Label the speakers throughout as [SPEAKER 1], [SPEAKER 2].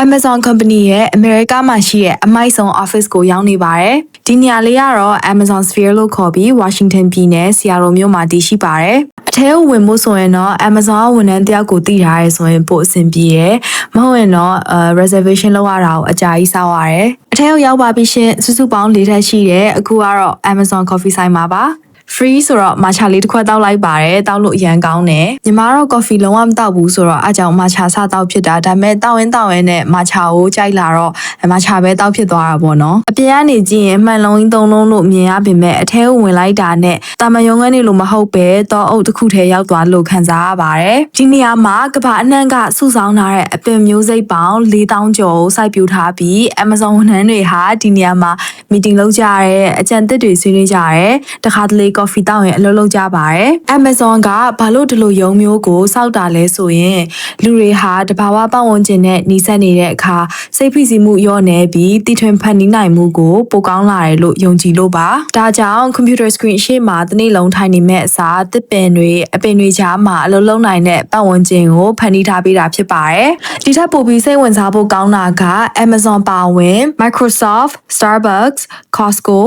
[SPEAKER 1] Amazon Company ရဲ့ America မှာရှိတဲ့အမိုက်ဆုံး office ကိုရောက်နေပါတယ်။ဒီနေရာလေးကတော့ Amazon Sphere လို့ခေါ်ပြီး Washington ပြည်နယ် Seattle မြို့မှာတည်ရှိပါတယ်။အထဲကိုဝင်ဖို့ဆိုရင်တော့ Amazon ဝန်ထမ်းတယောက်ကိုတည်ထားရဲဆိုရင်ပို့အဆင်ပြေရယ်။မဟုတ်ရင်တော့reservation လုပ်ရတာကိုအကြာကြီးစောင့်ရတယ်။အထဲကိုရောက်ပါပြီရှင်။စုစုပေါင်း၄ထပ်ရှိတယ်။အခုကတော့ Amazon Coffee ဆိုင်မှာပါ။ free ဆိုတော့ matcha လေးတစ်ခွက်တောက်လိုက်ပါတယ်တောက်လို့အရန်ကောင်းတယ်ညီမတော့ coffee လုံးဝမတောက်ဘူးဆိုတော့အားကြောင့် matcha စတောက်ဖြစ်တာဒါပေမဲ့တောက်ရင်နဲ့ matcha ကိုကြိုက်လာတော့ matcha ပဲတောက်ဖြစ်သွားတာပေါ့နော်အပြင်ကနေကြည့်ရင်မှန်လုံးကြီးသုံးလုံးလို့မြင်ရပေမဲ့အထဲကိုဝင်လိုက်တာနဲ့တာမန်ရုံကနေလို့မဟုတ်ပဲတော့အုပ်တစ်ခုထဲရောက်သွားလို့ခံစားရပါတယ်ဒီနေရာမှာကဘာအနှံ့ကစုဆောင်းထားတဲ့အပင်မျိုးစိတ်ပေါင်း4000ကျော်ကိုစိုက်ပျိုးထားပြီး Amazon ဝန်ထမ်းတွေဟာဒီနေရာမှာ meeting လုပ်ကြရဲအကြံသစ်တွေဆွေးနွေးကြရဲတခါတလေ coffee တောက်ရင်အလုပ်လုပ်ကြပါတယ် Amazon ကဘာလို့ဒီလိုရုံမျိုးကိုစောက်တာလဲဆိုရင်လူတွေဟာတဘာဝပတ်ဝန်းကျင်နဲ့နှီးစပ်နေတဲ့အခါစိတ်ဖိစီးမှုလျော့နေပြီးတည်ထွင်ဖန်တီးနိုင်မှုကိုပိုကောင်းလာတယ်လို့ယုံကြည်လို့ပါဒါကြောင့် computer screen ရှေ့မှာတစ်နေ့လုံးထိုင်နေမဲ့အစားတစ်ပင်တွေအပင်တွေကြားမှာအလုပ်လုပ်နိုင်တဲ့ပတ်ဝန်းကျင်ကိုဖန်တီးထားပေးတာဖြစ်ပါတယ်ဒီထက်ပိုပြီးစိတ်ဝင်စားဖို့ကောင်းတာက Amazon ပါဝင် Microsoft Starbucks Costco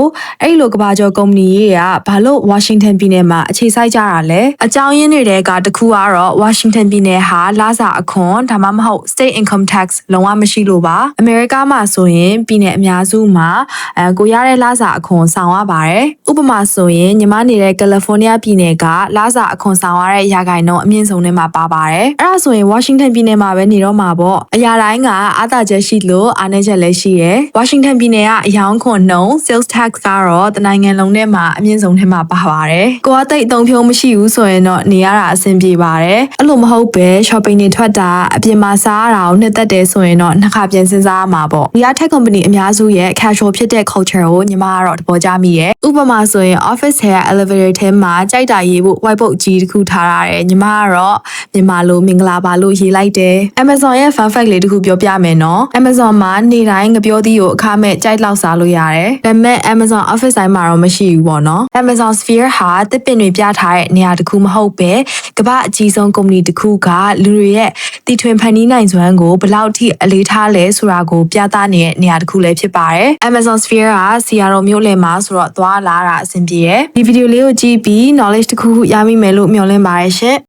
[SPEAKER 1] အဲ့လိုကမ္ဘာကျော်ကုမ္ပဏီတွေကဘာလို့ Washington ပြည်နယ်မှာအခြေစိုက်ကြတာလဲအကြောင်းရင်းတွေကတခုကတော့ Washington ပြည်နယ်ဟာလစာအခွန်ဒါမှမဟုတ် state income tax လုံးဝမရှိလို့ပါအမေရိကမှာဆိုရင်ပြည်နယ်အများစုမှာကိုရတဲ့လစာအခွန်ဆောင်ရပါတယ်ဥပမာဆိုရင်ညီမနေတဲ့ California ပြည်နယ်ကလစာအခွန်ဆောင်ရတဲ့ရာခိုင်နှုန်းအမြင့်ဆုံးထဲမှာပါပါတယ်အဲ့ဒါဆိုရင် Washington ပြည်နယ်မှာပဲနေတော့မှာပေါ့အရာတိုင်းကအားသာချက်ရှိလို့အားနည်းချက်လည်းရှိရယ် Washington ပြည်နယ်ကအယောင်ခွန်နှုန်း sales tax ကတော့တနိုင်ငံလုံးထဲမှာအမြင့်ဆုံးထဲမှာပါပါတယ်ကိုကတိတ်အသုံးဖြုံးမရှိဘူးဆိုရင်တော့နေရတာအဆင်ပြေပါတယ်အဲ့လိုမဟုတ်ပဲ shopping တွေထွက်တာအပြင်မှာစားရတာကိုနှစ်သက်တယ်ဆိုရင်တော့နှစ်ခါပြန်စဉ်းစားရမှာပေါ့ဒီက tech company အများစုရဲ့ casual ဖြစ်တဲ့ culture ကိုညီမကတော့သဘောကျမိတယ်ဥပမာဆိုရင် office ထဲက elevator ထဲမှာကြိုက်တာရေးဖို့ whiteboard ကြီးတစ်ခုထားရတယ်ညီမကတော့မြန်မာလိုမင်္ဂလာပါလို့ရေးလိုက်တယ် Amazon ရဲ့ fun fact လေးတစ်ခုပြောပြမယ်နော် Amazon မှာနေ့တိုင်းငပြောသီးကိုအခမဲ့ကြိုက်လောက်စားလို့ရတယ်ဒါပေမဲ့ Amazon office တိုင်းမှာတော့မရှိဘူးပေါ့နော် Amazon Sphere ဟာတစ်ပင်တွေပြထားတဲ့နေရာတစ်ခုမဟုတ်ပဲကမ္ဘာအကြီးဆုံးကုမ္ပဏီတစ်ခုကလူတွေရဲ့တည်ထွင်ဖန်တီးနိုင်စွမ်းကိုဘယ်လောက်ထိအလေးထားလဲဆိုတာကိုပြသနေတဲ့နေရာတစ်ခုလည်းဖြစ်ပါတယ် Amazon Sphere က Seattle မြို့လယ်မှာဆိုတော့သွားလာတာအဆင်ပြေတယ်ဒီဗီဒီယိုလေးကိုကြည့်ပြီး knowledge တစ်ခုခုရမိမယ်လို့မျှော်လင့်ပါတယ်ရှင်